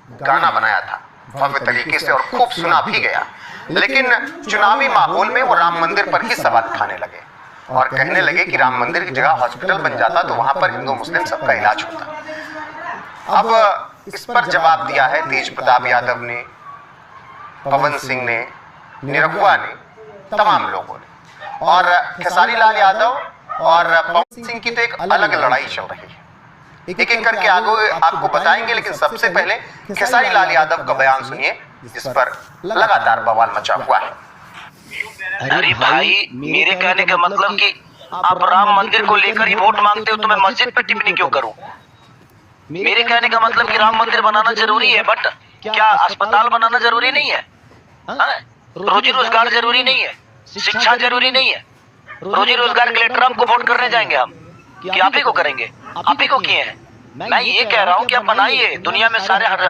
गाना बनाया था भव्य तरीके से और खूब सुना भी गया, लेकिन चुनावी माहौल में वो राम मंदिर पर ही सवाल उठाने लगे और कहने लगे कि राम मंदिर की जगह हॉस्पिटल बन जाता तो वहां पर हिंदू मुस्लिम सबका इलाज होता। अब इस पर जवाब दिया है तेज प्रताप यादव ने, पवन सिंह ने, निरहुआ ने, तमाम लोगों ने। और खेसारी लाल यादव और पवन सिंह की तो एक अलग लड़ाई चल रही है, एक एक करके आगे आपको बताएंगे, लेकिन सबसे पहले खेसारी लाल यादव का बयान सुनिए जिस पर लगातार बवाल मचा हुआ है। अरे भाई, मेरे कहने का मतलब कि आप राम मंदिर को लेकर ही वोट मांगते हो तो मैं मस्जिद पे टिप्पणी क्यों करूं? मेरे कहने का मतलब कि राम मंदिर बनाना जरूरी है, बट क्या अस्पताल बनाना जरूरी नहीं है? रोजी रोजगार जरूरी नहीं है? शिक्षा जरूरी नहीं है? रोजी रोजगार के लिए ट्रम्प को वोट करने जाएंगे हम कि आप ही को करेंगे? आप ही को किए हैं। मैं ये कह रहा हूँ कि आप बनाइए, दुनिया में सारे